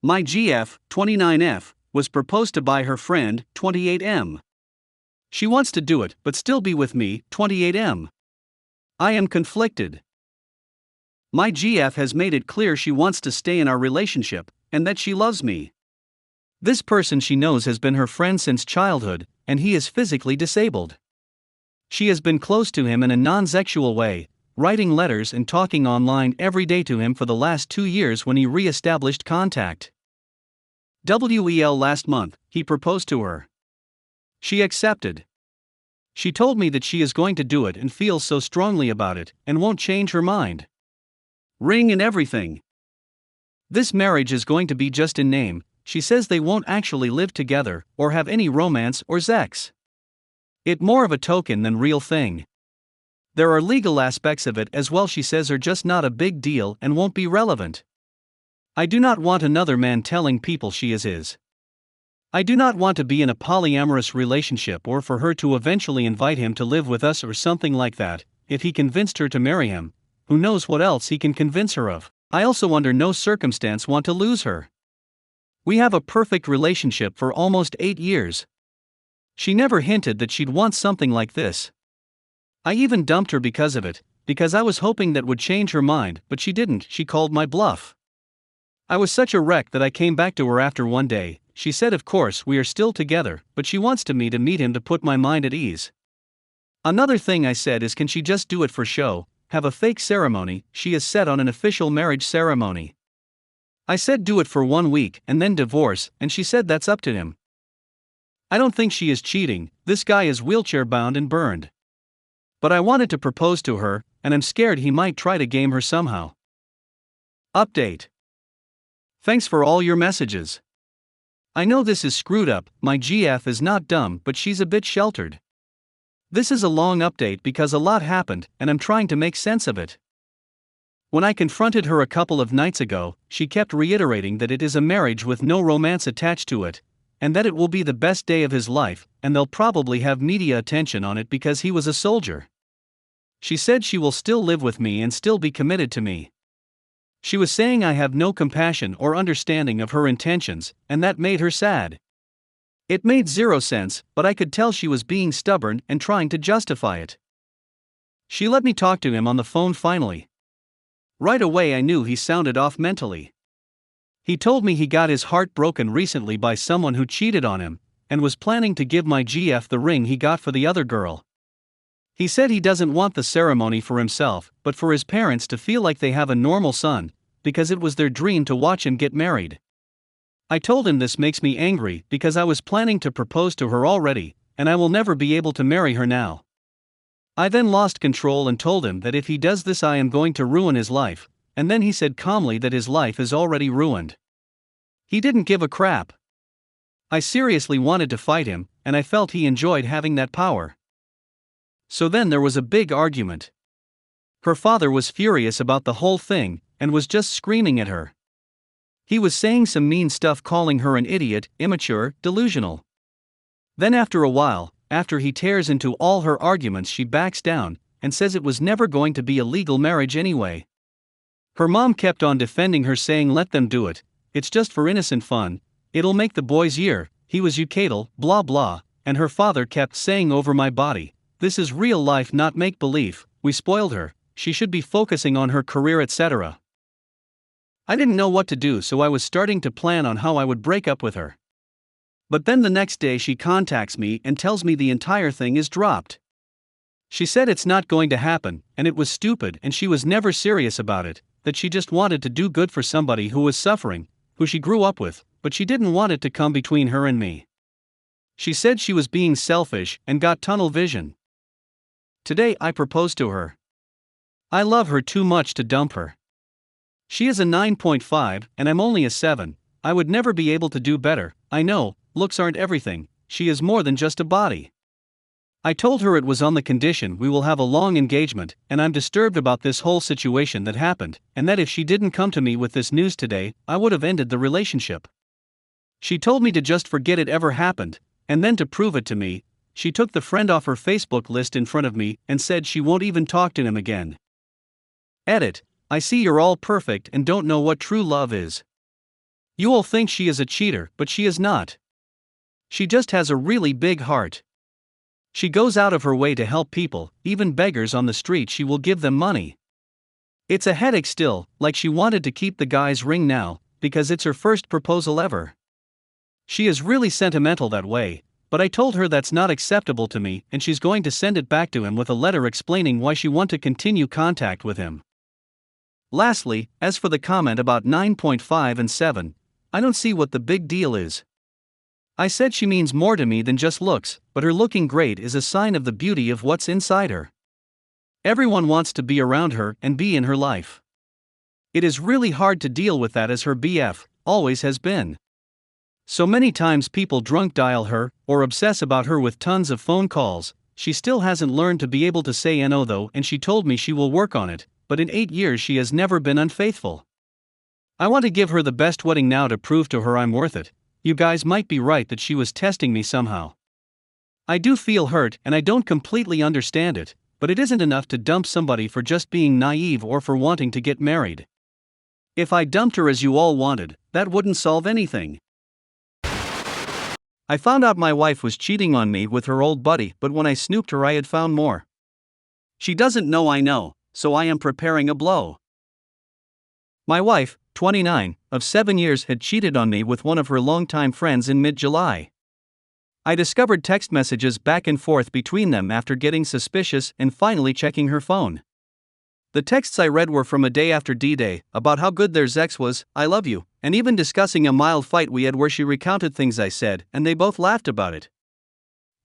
My GF, 29F, was proposed to by her friend, 28M. She wants to do it but still be with me, 28M. I am conflicted. My GF has made it clear she wants to stay in our relationship, and that she loves me. This person she knows has been her friend since childhood, and he is physically disabled. She has been close to him in a non-sexual way, writing letters and talking online every day to him for the last 2 years when he re-established contact. Last month, he proposed to her. She accepted. She told me that she is going to do it and feels so strongly about it, and won't change her mind. Ring and everything. This marriage is going to be just in name. She says they won't actually live together, or have any romance or sex. It more of a token than real thing. There are legal aspects of it as well she says are just not a big deal and won't be relevant. I do not want another man telling people she is his. I do not want to be in a polyamorous relationship or for her to eventually invite him to live with us or something like that. If he convinced her to marry him, who knows what else he can convince her of. I also under no circumstance want to lose her. We have a perfect relationship for almost 8 years. She never hinted that she'd want something like this. I even dumped her because of it, because I was hoping that would change her mind, but she didn't. She called my bluff. I was such a wreck that I came back to her after one day. She said of course we are still together, but she wants me to meet him to put my mind at ease. Another thing I said is, can she just do it for show, have a fake ceremony? She is set on an official marriage ceremony. I said do it for 1 week and then divorce, and she said that's up to him. I don't think she is cheating. This guy is wheelchair bound and burned. But I wanted to propose to her, and I'm scared he might try to game her somehow. Update. Thanks for all your messages. I know this is screwed up. My GF is not dumb, but she's a bit sheltered. This is a long update because a lot happened, and I'm trying to make sense of it. When I confronted her a couple of nights ago, she kept reiterating that it is a marriage with no romance attached to it, and that it will be the best day of his life, and they'll probably have media attention on it because he was a soldier. She said she will still live with me and still be committed to me. She was saying I have no compassion or understanding of her intentions, and that made her sad. It made zero sense, but I could tell she was being stubborn and trying to justify it. She let me talk to him on the phone finally. Right away I knew he sounded off mentally. He told me he got his heart broken recently by someone who cheated on him, and was planning to give my GF the ring he got for the other girl. He said he doesn't want the ceremony for himself, but for his parents to feel like they have a normal son, because it was their dream to watch him get married. I told him this makes me angry because I was planning to propose to her already, and I will never be able to marry her now. I then lost control and told him that if he does this I am going to ruin his life, and then he said calmly that his life is already ruined. He didn't give a crap. I seriously wanted to fight him, and I felt he enjoyed having that power. So then there was a big argument. Her father was furious about the whole thing, and was just screaming at her. He was saying some mean stuff, calling her an idiot, immature, delusional. Then after a while, after he tears into all her arguments, she backs down, and says it was never going to be a legal marriage anyway. Her mom kept on defending her, saying let them do it, it's just for innocent fun, it'll make the boy's year, he was eucatal, blah blah, and her father kept saying over my body, this is real life not make-believe, we spoiled her, she should be focusing on her career etc. I didn't know what to do, so I was starting to plan on how I would break up with her. But then the next day she contacts me and tells me the entire thing is dropped. She said it's not going to happen, and it was stupid and she was never serious about it, that she just wanted to do good for somebody who was suffering, who she grew up with, but she didn't want it to come between her and me. She said she was being selfish and got tunnel vision. Today I proposed to her. I love her too much to dump her. She is a 9.5 and I'm only a 7, I would never be able to do better. I know, looks aren't everything, she is more than just a body. I told her it was on the condition we will have a long engagement, and I'm disturbed about this whole situation that happened, and that if she didn't come to me with this news today, I would have ended the relationship. She told me to just forget it ever happened, and then to prove it to me, she took the friend off her Facebook list in front of me and said she won't even talk to him again. Edit. I see you're all perfect and don't know what true love is. You will think she is a cheater, but she is not. She just has a really big heart. She goes out of her way to help people, even beggars on the street. She will give them money. It's a headache still, like she wanted to keep the guy's ring now, because it's her first proposal ever. She is really sentimental that way, but I told her that's not acceptable to me and she's going to send it back to him with a letter explaining why she wants to continue contact with him. Lastly, as for the comment about 9.5 and 7, I don't see what the big deal is. I said she means more to me than just looks, but her looking great is a sign of the beauty of what's inside her. Everyone wants to be around her and be in her life. It is really hard to deal with that as her BF always has been. So many times people drunk dial her or obsess about her with tons of phone calls. She still hasn't learned to be able to say no though, and she told me she will work on it, but in 8 years she has never been unfaithful. I want to give her the best wedding now to prove to her I'm worth it. You guys might be right that she was testing me somehow. I do feel hurt and I don't completely understand it, but it isn't enough to dump somebody for just being naive or for wanting to get married. If I dumped her as you all wanted, that wouldn't solve anything. I found out my wife was cheating on me with her old buddy, but when I snooped her I had found more. She doesn't know I know, so I am preparing a blow. My wife, 29, of 7 years had cheated on me with one of her longtime friends in mid-July. I discovered text messages back and forth between them after getting suspicious and finally checking her phone. The texts I read were from a day after D-Day, about how good their ex was, I love you, and even discussing a mild fight we had where she recounted things I said and they both laughed about it.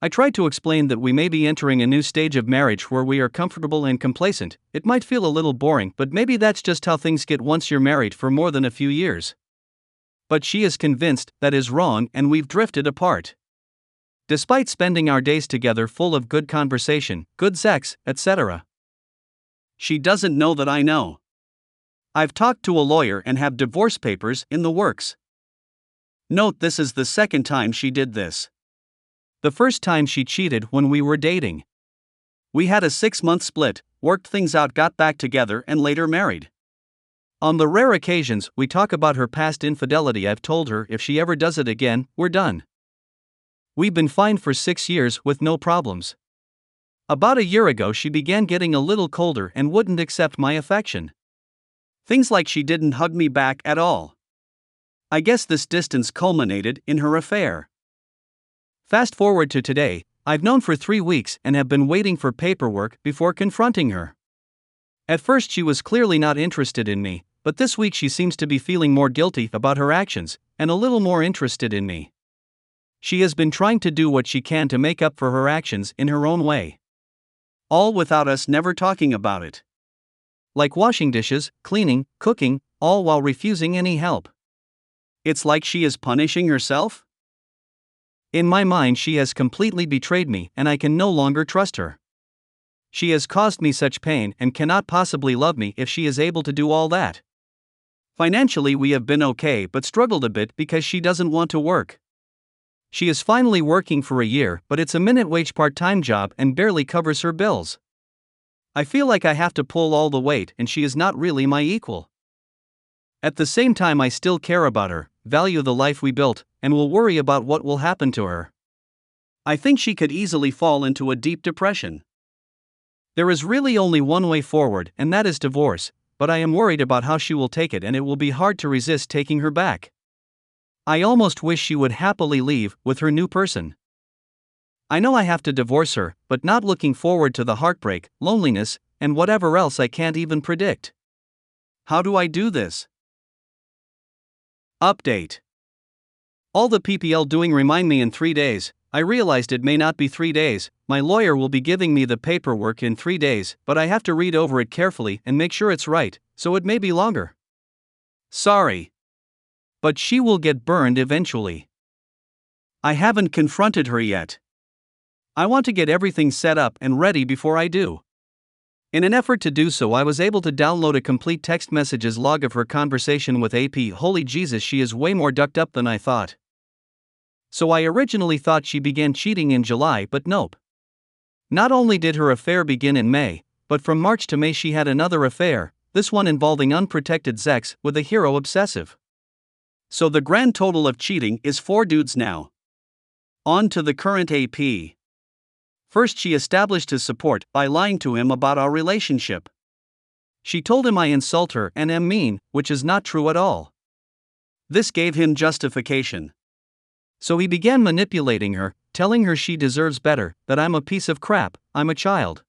I tried to explain that we may be entering a new stage of marriage where we are comfortable and complacent. It might feel a little boring, but maybe that's just how things get once you're married for more than a few years. But she is convinced that is wrong and we've drifted apart. Despite spending our days together full of good conversation, good sex, etc. She doesn't know that I know. I've talked to a lawyer and have divorce papers in the works. Note this is the second time she did this. The first time she cheated when we were dating. We had a 6-month split, worked things out, got back together and later married. On the rare occasions we talk about her past infidelity, I've told her if she ever does it again, we're done. We've been fine for 6 years with no problems. About a year ago she began getting a little colder and wouldn't accept my affection. Things like she didn't hug me back at all. I guess this distance culminated in her affair. Fast forward to today, I've known for 3 weeks and have been waiting for paperwork before confronting her. At first she was clearly not interested in me, but this week she seems to be feeling more guilty about her actions, and a little more interested in me. She has been trying to do what she can to make up for her actions in her own way. All without us never talking about it. Like washing dishes, cleaning, cooking, all while refusing any help. It's like she is punishing herself? In my mind she has completely betrayed me and I can no longer trust her. She has caused me such pain and cannot possibly love me if she is able to do all that. Financially we have been okay but struggled a bit because she doesn't want to work. She is finally working for a year, but it's a minute wage part-time job and barely covers her bills. I feel like I have to pull all the weight and she is not really my equal. At the same time I still care about her, value the life we built, and will worry about what will happen to her. I think she could easily fall into a deep depression. There is really only one way forward and that is divorce, but I am worried about how she will take it and it will be hard to resist taking her back. I almost wish she would happily leave with her new person. I know I have to divorce her, but not looking forward to the heartbreak, loneliness, and whatever else I can't even predict. How do I do this? Update. All the PPL doing remind me in 3 days. I realized it may not be 3 days. My lawyer will be giving me the paperwork in 3 days, but I have to read over it carefully and make sure it's right, so it may be longer. Sorry. But she will get burned eventually. I haven't confronted her yet. I want to get everything set up and ready before I do. In an effort to do so, I was able to download a complete text messages log of her conversation with AP. Holy Jesus, she is way more ducked up than I thought. So I originally thought she began cheating in July, but nope. Not only did her affair begin in May, but from March to May she had another affair, this one involving unprotected sex with a hero obsessive. So the grand total of cheating is 4 dudes now. On to the current AP. First, she established his support by lying to him about our relationship. She told him I insult her and am mean, which is not true at all. This gave him justification. So he began manipulating her, telling her she deserves better, that I'm a piece of crap, I'm a child.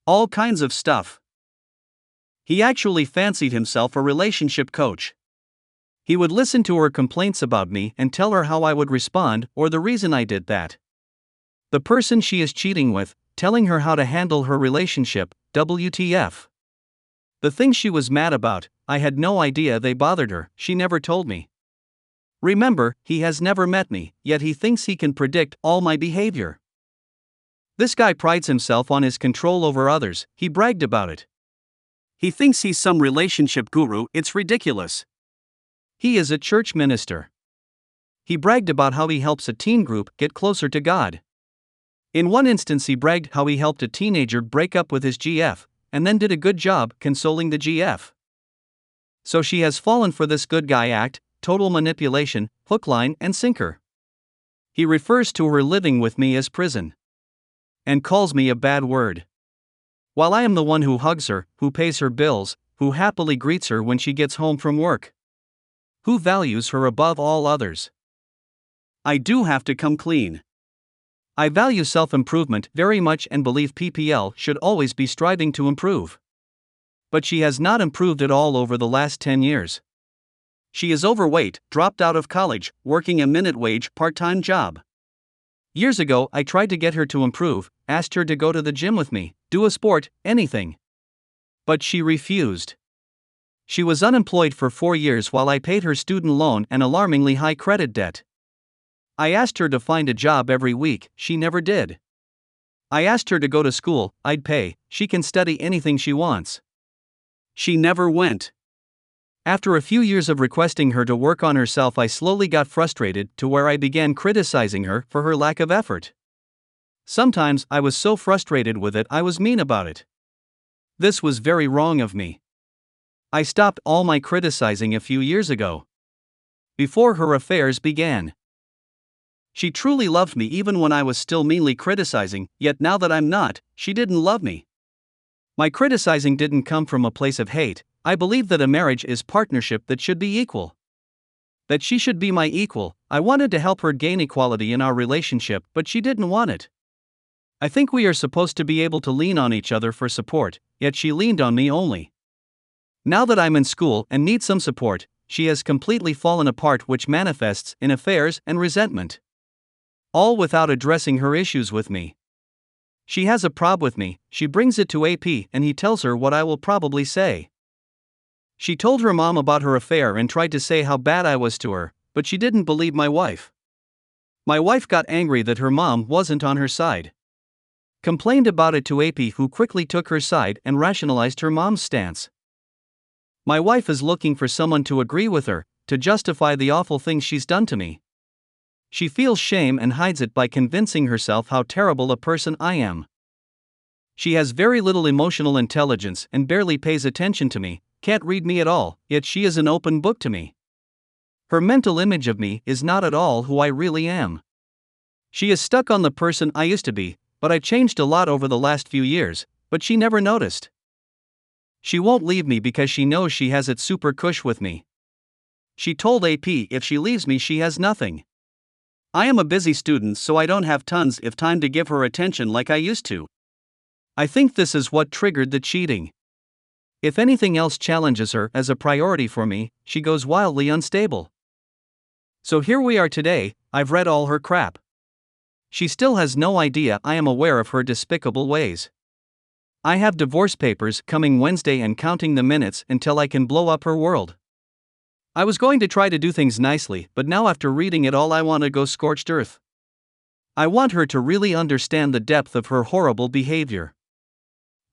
All kinds of stuff. He actually fancied himself a relationship coach. He would listen to her complaints about me and tell her how I would respond or the reason I did that. The person she is cheating with, telling her how to handle her relationship, WTF. The things she was mad about, I had no idea they bothered her, she never told me. Remember, he has never met me, yet he thinks he can predict all my behavior. This guy prides himself on his control over others, he bragged about it. He thinks he's some relationship guru, it's ridiculous. He is a church minister. He bragged about how he helps a teen group get closer to God. In one instance, he bragged how he helped a teenager break up with his GF, and then did a good job consoling the GF. So she has fallen for this good guy act, total manipulation, hook, line, and sinker. He refers to her living with me as prison. And calls me a bad word. While I am the one who hugs her, who pays her bills, who happily greets her when she gets home from work. Who values her above all others. I do have to come clean. I value self-improvement very much and believe PPL should always be striving to improve. But she has not improved at all over the last 10 years. She is overweight, dropped out of college, working a minute-wage part-time job. Years ago, I tried to get her to improve, asked her to go to the gym with me, do a sport, anything. But she refused. She was unemployed for 4 years while I paid her student loan and alarmingly high credit debt. I asked her to find a job every week, she never did. I asked her to go to school, I'd pay, she can study anything she wants. She never went. After a few years of requesting her to work on herself, I slowly got frustrated to where I began criticizing her for her lack of effort. Sometimes I was so frustrated with it I was mean about it. This was very wrong of me. I stopped all my criticizing a few years ago. Before her affairs began. She truly loved me even when I was still meanly criticizing, yet now that I'm not, she didn't love me. My criticizing didn't come from a place of hate. I believe that a marriage is partnership that should be equal. That she should be my equal. I wanted to help her gain equality in our relationship, but she didn't want it. I think we are supposed to be able to lean on each other for support, yet she leaned on me only. Now that I'm in school and need some support, she has completely fallen apart, which manifests in affairs and resentment. All without addressing her issues with me. She has a prob with me, she brings it to AP and he tells her what I will probably say. She told her mom about her affair and tried to say how bad I was to her, but she didn't believe my wife. My wife got angry that her mom wasn't on her side. Complained about it to AP, who quickly took her side and rationalized her mom's stance. My wife is looking for someone to agree with her, to justify the awful things she's done to me. She feels shame and hides it by convincing herself how terrible a person I am. She has very little emotional intelligence and barely pays attention to me, can't read me at all, yet she is an open book to me. Her mental image of me is not at all who I really am. She is stuck on the person I used to be, but I changed a lot over the last few years, but she never noticed. She won't leave me because she knows she has it super cush with me. She told AP if she leaves me she has nothing. I am a busy student, so I don't have tons of time to give her attention like I used to. I think this is what triggered the cheating. If anything else challenges her as a priority for me, she goes wildly unstable. So here we are today, I've read all her crap. She still has no idea I am aware of her despicable ways. I have divorce papers coming Wednesday and counting the minutes until I can blow up her world. I was going to try to do things nicely, but now after reading it all I want to go scorched earth. I want her to really understand the depth of her horrible behavior.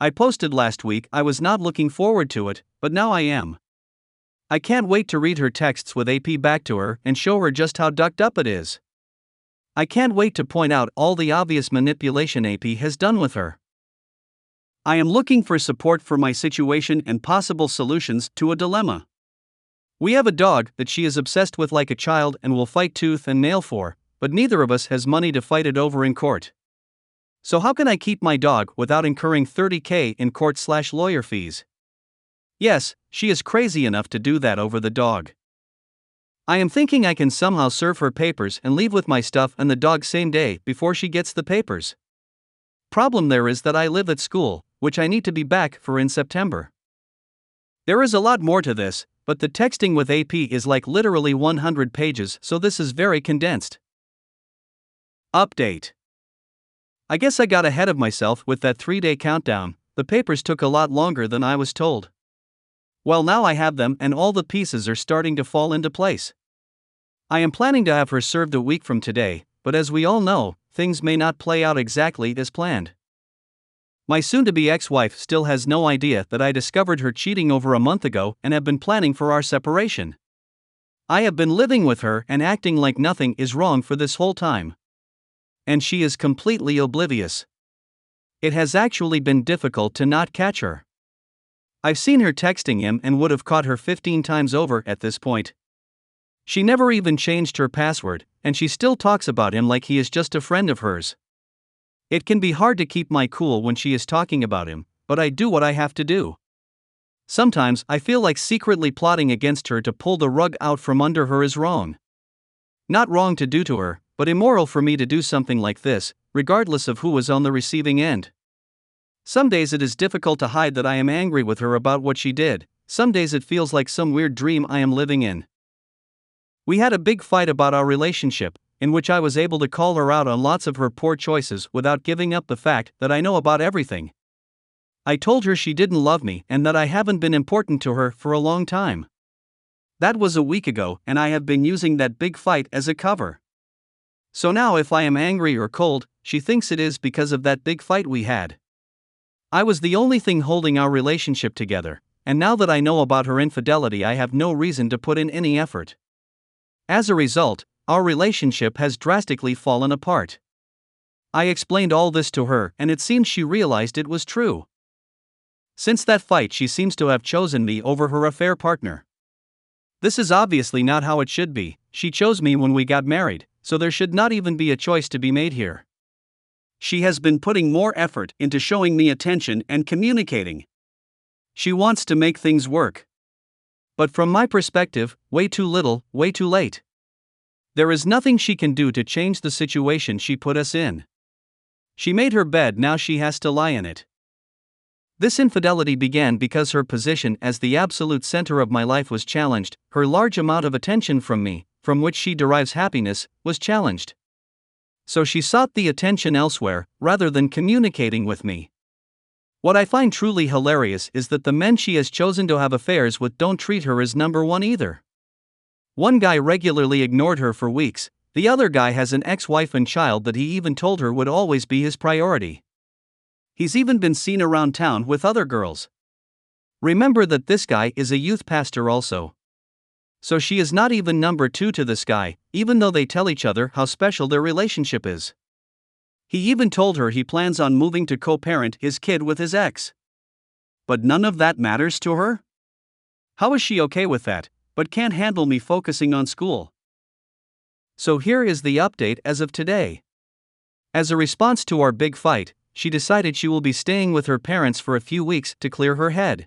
I posted last week I was not looking forward to it, but now I am. I can't wait to read her texts with AP back to her and show her just how ducked up it is. I can't wait to point out all the obvious manipulation AP has done with her. I am looking for support for my situation and possible solutions to a dilemma. We have a dog that she is obsessed with like a child and will fight tooth and nail for, but neither of us has money to fight it over in court. So how can I keep my dog without incurring $30,000 in court/lawyer fees? Yes, she is crazy enough to do that over the dog. I am thinking I can somehow serve her papers and leave with my stuff and the dog same day before she gets the papers. Problem there is that I live at school, which I need to be back for in September. There is a lot more to this, but the texting with AP is like literally 100 pages, so this is very condensed. Update. I guess I got ahead of myself with that 3-day countdown. The papers took a lot longer than I was told. Well, now I have them and all the pieces are starting to fall into place. I am planning to have her served a week from today, but as we all know, things may not play out exactly as planned. My soon-to-be ex-wife still has no idea that I discovered her cheating over a month ago and have been planning for our separation. I have been living with her and acting like nothing is wrong for this whole time. And she is completely oblivious. It has actually been difficult to not catch her. I've seen her texting him and would have caught her 15 times over at this point. She never even changed her password, and she still talks about him like he is just a friend of hers. It can be hard to keep my cool when she is talking about him, but I do what I have to do. Sometimes I feel like secretly plotting against her to pull the rug out from under her is wrong. Not wrong to do to her, but immoral for me to do something like this, regardless of who was on the receiving end. Some days it is difficult to hide that I am angry with her about what she did, some days it feels like some weird dream I am living in. We had a big fight about our relationship, in which I was able to call her out on lots of her poor choices without giving up the fact that I know about everything. I told her she didn't love me and that I haven't been important to her for a long time. That was a week ago, and I have been using that big fight as a cover. So now if I am angry or cold, she thinks it is because of that big fight we had. I was the only thing holding our relationship together, and now that I know about her infidelity I have no reason to put in any effort. As a result, our relationship has drastically fallen apart. I explained all this to her and it seems she realized it was true. Since that fight she seems to have chosen me over her affair partner. This is obviously not how it should be. She chose me when we got married, so there should not even be a choice to be made here. She has been putting more effort into showing me attention and communicating. She wants to make things work. But from my perspective, way too little, way too late. There is nothing she can do to change the situation she put us in. She made her bed, now she has to lie in it. This infidelity began because her position as the absolute center of my life was challenged, her large amount of attention from me, from which she derives happiness, was challenged. So she sought the attention elsewhere, rather than communicating with me. What I find truly hilarious is that the men she has chosen to have affairs with don't treat her as number one either. One guy regularly ignored her for weeks, the other guy has an ex-wife and child that he even told her would always be his priority. He's even been seen around town with other girls. Remember that this guy is a youth pastor also. So she is not even number two to this guy, even though they tell each other how special their relationship is. He even told her he plans on moving to co-parent his kid with his ex. But none of that matters to her? How is she okay with that, but can't handle me focusing on school? So here is the update as of today. As a response to our big fight, she decided she will be staying with her parents for a few weeks to clear her head.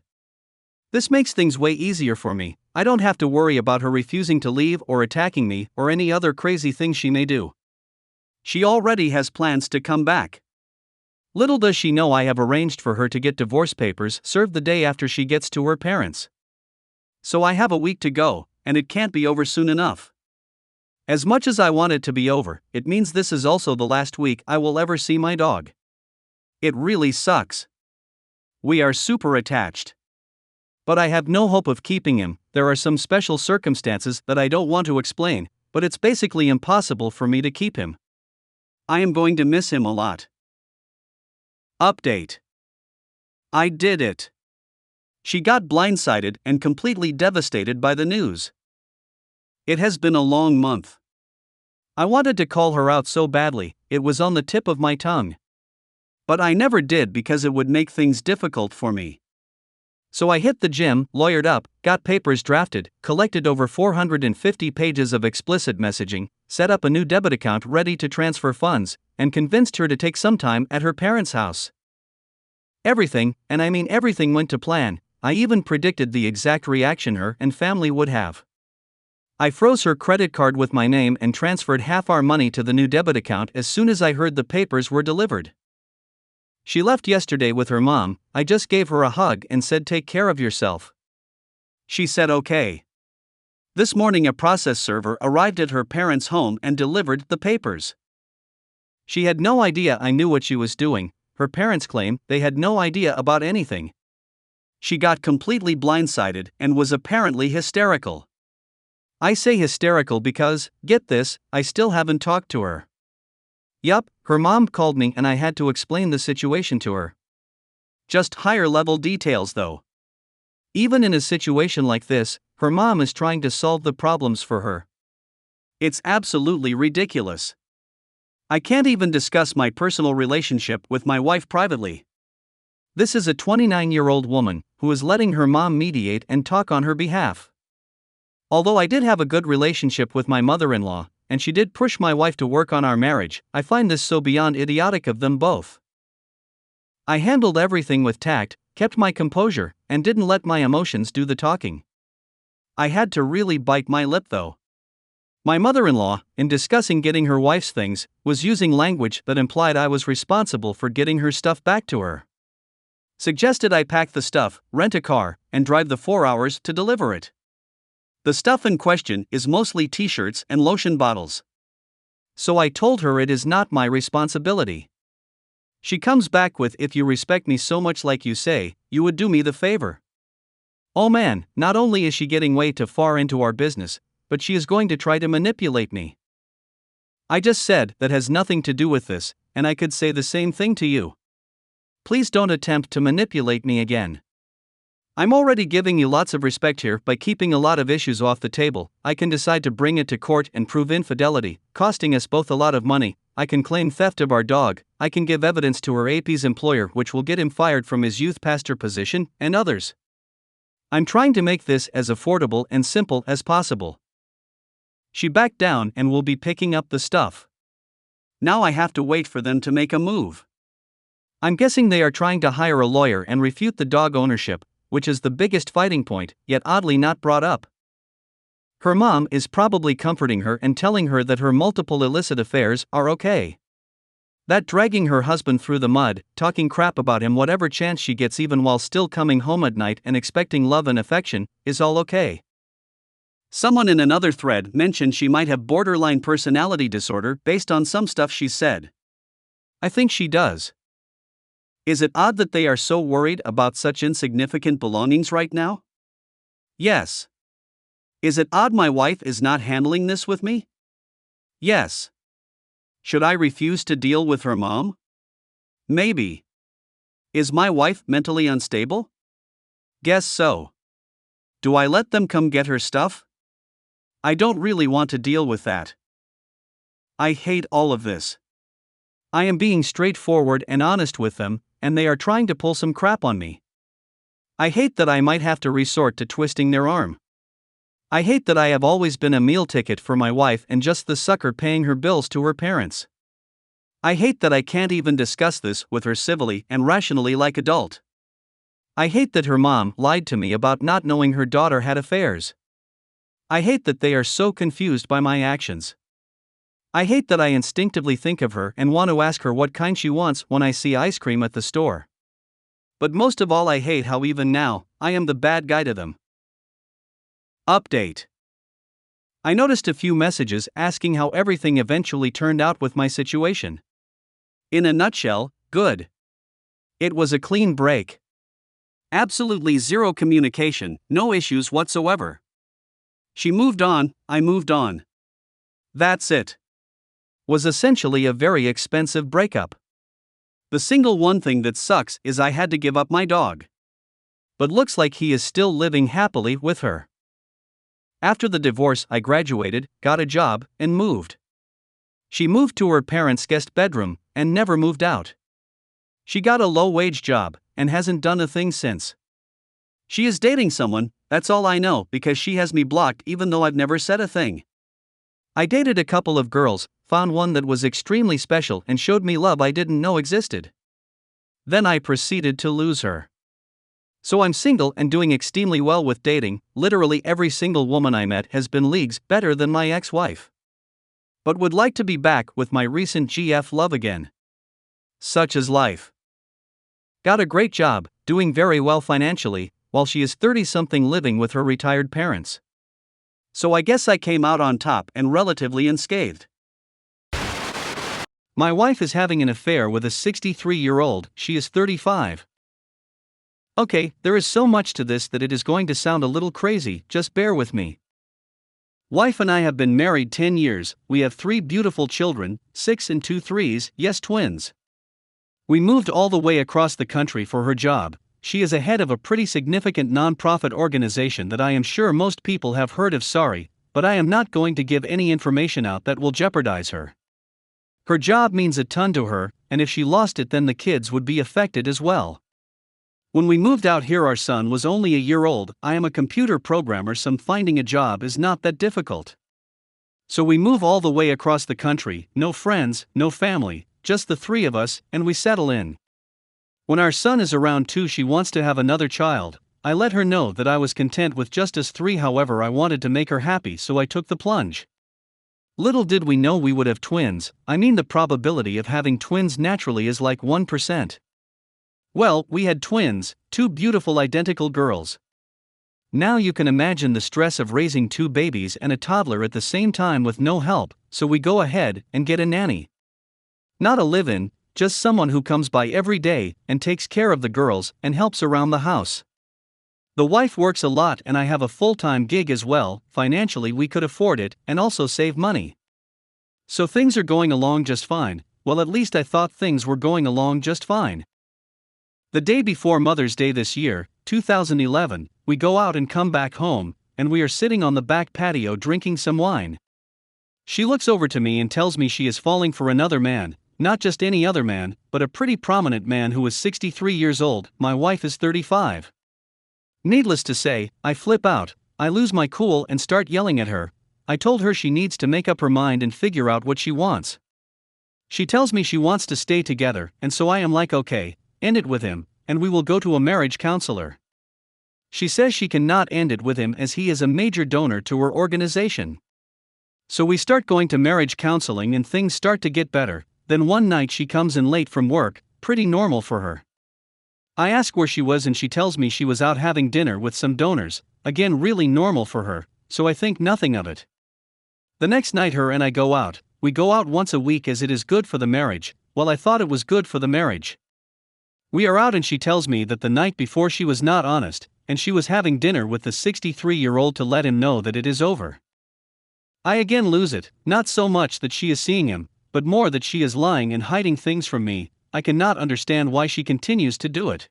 This makes things way easier for me. I don't have to worry about her refusing to leave or attacking me or any other crazy thing she may do. She already has plans to come back. Little does she know I have arranged for her to get divorce papers served the day after she gets to her parents. So I have a week to go, and it can't be over soon enough. As much as I want it to be over, it means this is also the last week I will ever see my dog. It really sucks. We are super attached. But I have no hope of keeping him. There are some special circumstances that I don't want to explain, but it's basically impossible for me to keep him. I am going to miss him a lot. Update. I did it. She got blindsided and completely devastated by the news. It has been a long month. I wanted to call her out so badly, it was on the tip of my tongue. But I never did because it would make things difficult for me. So I hit the gym, lawyered up, got papers drafted, collected over 450 pages of explicit messaging, set up a new debit account ready to transfer funds, and convinced her to take some time at her parents' house. Everything, and I mean everything, went to plan. I even predicted the exact reaction her and family would have. I froze her credit card with my name and transferred half our money to the new debit account as soon as I heard the papers were delivered. She left yesterday with her mom. I just gave her a hug and said, "Take care of yourself." She said okay. This morning a process server arrived at her parents' home and delivered the papers. She had no idea I knew what she was doing. Her parents claim they had no idea about anything. She got completely blindsided and was apparently hysterical. I say hysterical because, get this, I still haven't talked to her. Yup, her mom called me and I had to explain the situation to her. Just higher level details though. Even in a situation like this, her mom is trying to solve the problems for her. It's absolutely ridiculous. I can't even discuss my personal relationship with my wife privately. This is a 29-year-old woman who is letting her mom mediate and talk on her behalf. Although I did have a good relationship with my mother-in-law, and she did push my wife to work on our marriage, I find this so beyond idiotic of them both. I handled everything with tact, kept my composure, and didn't let my emotions do the talking. I had to really bite my lip though. My mother-in-law, in discussing getting her wife's things, was using language that implied I was responsible for getting her stuff back to her. Suggested I pack the stuff, rent a car, and drive the 4 hours to deliver it. The stuff in question is mostly t-shirts and lotion bottles. So I told her it is not my responsibility. She comes back with, "If you respect me so much like you say, you would do me the favor." Oh man, not only is she getting way too far into our business, but she is going to try to manipulate me. I just said, that has nothing to do with this, and I could say the same thing to you. Please don't attempt to manipulate me again. I'm already giving you lots of respect here by keeping a lot of issues off the table. I can decide to bring it to court and prove infidelity, costing us both a lot of money. I can claim theft of our dog. I can give evidence to her AP's employer, which will get him fired from his youth pastor position, and others. I'm trying to make this as affordable and simple as possible. She backed down and will be picking up the stuff. Now I have to wait for them to make a move. I'm guessing they are trying to hire a lawyer and refute the dog ownership, which is the biggest fighting point, yet oddly not brought up. Her mom is probably comforting her and telling her that her multiple illicit affairs are okay. That dragging her husband through the mud, talking crap about him whatever chance she gets even while still coming home at night and expecting love and affection, is all okay. Someone in another thread mentioned she might have borderline personality disorder based on some stuff she said. I think she does. Is it odd that they are so worried about such insignificant belongings right now? Yes. Is it odd my wife is not handling this with me? Yes. Should I refuse to deal with her mom? Maybe. Is my wife mentally unstable? Guess so. Do I let them come get her stuff? I don't really want to deal with that. I hate all of this. I am being straightforward and honest with them, and they are trying to pull some crap on me. I hate that I might have to resort to twisting their arm. I hate that I have always been a meal ticket for my wife and just the sucker paying her bills to her parents. I hate that I can't even discuss this with her civilly and rationally like adult. I hate that her mom lied to me about not knowing her daughter had affairs. I hate that they are so confused by my actions. I hate that I instinctively think of her and want to ask her what kind she wants when I see ice cream at the store. But most of all, I hate how even now, I am the bad guy to them. Update. I noticed a few messages asking how everything eventually turned out with my situation. In a nutshell, good. It was a clean break. Absolutely zero communication, no issues whatsoever. She moved on, I moved on. That's it. Was essentially a very expensive breakup. The single one thing that sucks is I had to give up my dog. But looks like he is still living happily with her. After the divorce, I graduated, got a job, and moved. She moved to her parents' guest bedroom and never moved out. She got a low-wage job and hasn't done a thing since. She is dating someone, that's all I know, because she has me blocked even though I've never said a thing. I dated a couple of girls, found one that was extremely special and showed me love I didn't know existed. Then I proceeded to lose her. So I'm single and doing extremely well with dating. Literally every single woman I met has been leagues better than my ex-wife. But would like to be back with my recent GF love again. Such is life. Got a great job, doing very well financially, while she is 30-something living with her retired parents. So I guess I came out on top and relatively unscathed. My wife is having an affair with a 63-year-old, she is 35. Okay, there is so much to this that it is going to sound a little crazy, just bear with me. Wife and I have been married 10 years, we have 3 beautiful children, 6 and 2 threes, yes twins. We moved all the way across the country for her job. She is a head of a pretty significant non-profit organization that I am sure most people have heard of. Sorry, but I am not going to give any information out that will jeopardize her. Her job means a ton to her, and if she lost it then the kids would be affected as well. When we moved out here our son was only a year old. I am a computer programmer, so finding a job is not that difficult. So we move all the way across the country, no friends, no family, just the 3 of us, and we settle in. When our son is around 2 she wants to have another child. I let her know that I was content with just us 3, however I wanted to make her happy, so I took the plunge. Little did we know we would have twins. I mean, the probability of having twins naturally is like 1%. Well, we had twins, 2 beautiful identical girls. Now you can imagine the stress of raising 2 babies and a toddler at the same time with no help, so we go ahead and get a nanny. Not a live-in, just someone who comes by every day and takes care of the girls and helps around the house. The wife works a lot and I have a full-time gig as well. Financially we could afford it and also save money. So things are going along just fine. Well, at least I thought things were going along just fine. The day before Mother's Day this year, 2011, we go out and come back home, and we are sitting on the back patio drinking some wine. She looks over to me and tells me she is falling for another man, not just any other man, but a pretty prominent man who is 63 years old. My wife is 35. Needless to say, I flip out, I lose my cool and start yelling at her. I told her she needs to make up her mind and figure out what she wants. She tells me she wants to stay together, and so I am like, okay, end it with him, and we will go to a marriage counselor. She says she cannot end it with him as he is a major donor to her organization. So we start going to marriage counseling and things start to get better. Then one night she comes in late from work, pretty normal for her. I ask where she was and she tells me she was out having dinner with some donors, again really normal for her, so I think nothing of it. The next night her and I go out. We go out once a week as it is good for the marriage. Well, I thought it was good for the marriage. We are out and she tells me that the night before she was not honest, and she was having dinner with the 63-year-old to let him know that it is over. I again lose it, not so much that she is seeing him, but more that she is lying and hiding things from me. I cannot understand why she continues to do it.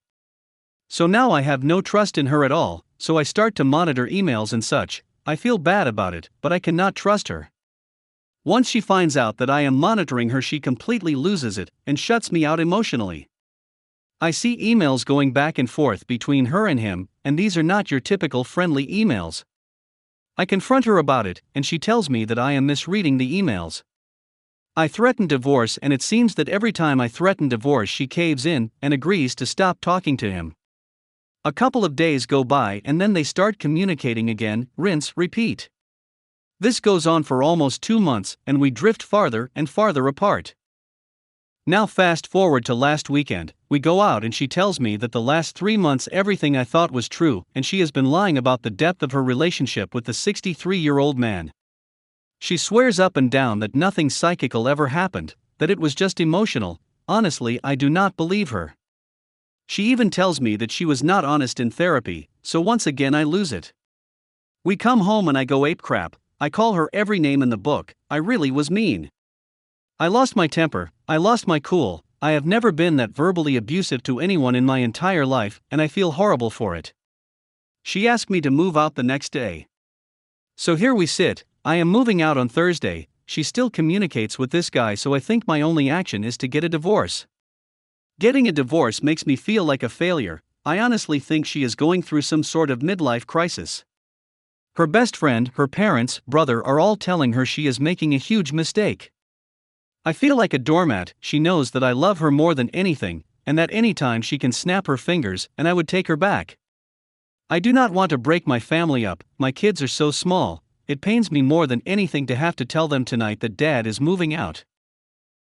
So now I have no trust in her at all, so I start to monitor emails and such. I feel bad about it, but I cannot trust her. Once she finds out that I am monitoring her, she completely loses it and shuts me out emotionally. I see emails going back and forth between her and him, and these are not your typical friendly emails. I confront her about it, and she tells me that I am misreading the emails. I threaten divorce, and it seems that every time I threaten divorce she caves in and agrees to stop talking to him. A couple of days go by and then they start communicating again, rinse, repeat. This goes on for almost 2 months, and we drift farther and farther apart. Now fast forward to last weekend, we go out and she tells me that the last 3 months everything I thought was true and she has been lying about the depth of her relationship with the 63-year-old man. She swears up and down that nothing psychical ever happened, that it was just emotional. Honestly, I do not believe her. She even tells me that she was not honest in therapy, so once again I lose it. We come home and I go ape crap. I call her every name in the book. I really was mean. I lost my temper, I lost my cool. I have never been that verbally abusive to anyone in my entire life, and I feel horrible for it. She asked me to move out the next day. So here we sit. I am moving out on Thursday. She still communicates with this guy, so I think my only action is to get a divorce. Getting a divorce makes me feel like a failure. I honestly think she is going through some sort of midlife crisis. Her best friend, her parents, brother are all telling her she is making a huge mistake. I feel like a doormat. She knows that I love her more than anything, and that anytime she can snap her fingers and I would take her back. I do not want to break my family up, my kids are so small, it pains me more than anything to have to tell them tonight that Dad is moving out.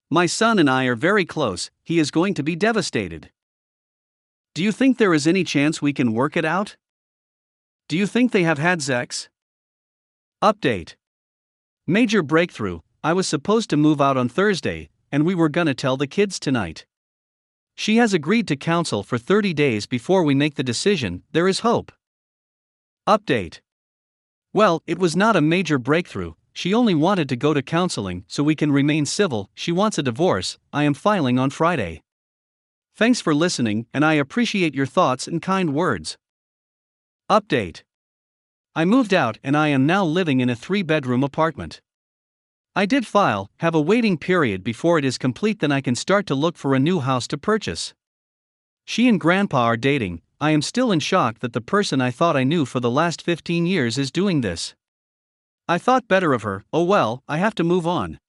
My son and I are very close, he is going to be devastated. Do you think there is any chance we can work it out? Do you think they have had sex? Update. Major breakthrough. I was supposed to move out on Thursday, and we were gonna tell the kids tonight. She has agreed to counsel for 30 days before we make the decision. There is hope. Update. Well, it was not a major breakthrough, she only wanted to go to counseling so we can remain civil. She wants a divorce. I am filing on Friday. Thanks for listening, and I appreciate your thoughts and kind words. Update. I moved out and I am now living in a 3-bedroom apartment. I did file, have a waiting period before it is complete, then I can start to look for a new house to purchase. She and Grandpa are dating. I am still in shock that the person I thought I knew for the last 15 years is doing this. I thought better of her. Oh well, I have to move on.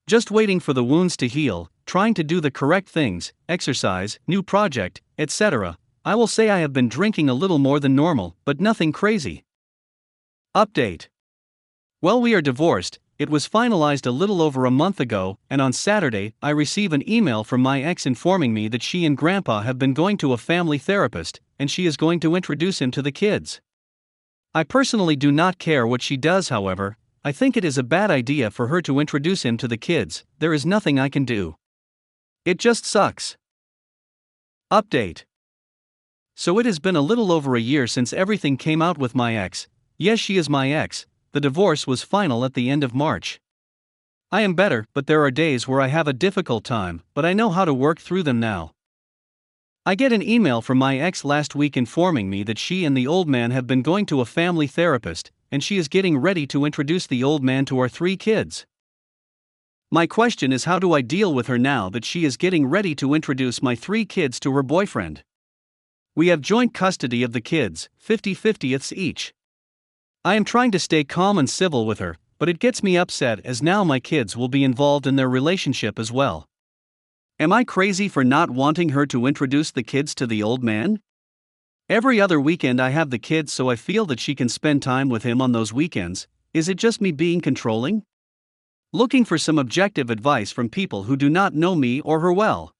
Just waiting for the wounds to heal, trying to do the correct things, exercise, new project, etc. I will say I have been drinking a little more than normal, but nothing crazy. Update. Well, we are divorced. It was finalized a little over a month ago, and on Saturday, I receive an email from my ex informing me that she and Grandpa have been going to a family therapist, and she is going to introduce him to the kids. I personally do not care what she does, however. I think it is a bad idea for her to introduce him to the kids. There is nothing I can do. It just sucks. Update. So it has been a little over a year since everything came out with my ex. Yes, she is my ex. The divorce was final at the end of March. I am better, but there are days where I have a difficult time, but I know how to work through them now. I get an email from my ex last week informing me that she and the old man have been going to a family therapist, and she is getting ready to introduce the old man to our 3 kids. My question is, how do I deal with her now that she is getting ready to introduce my 3 kids to her boyfriend? We have joint custody of the kids, 50-50ths each. I am trying to stay calm and civil with her, but it gets me upset as now my kids will be involved in their relationship as well. Am I crazy for not wanting her to introduce the kids to the old man? Every other weekend I have the kids, so I feel that she can spend time with him on those weekends. Is it just me being controlling? Looking for some objective advice from people who do not know me or her well.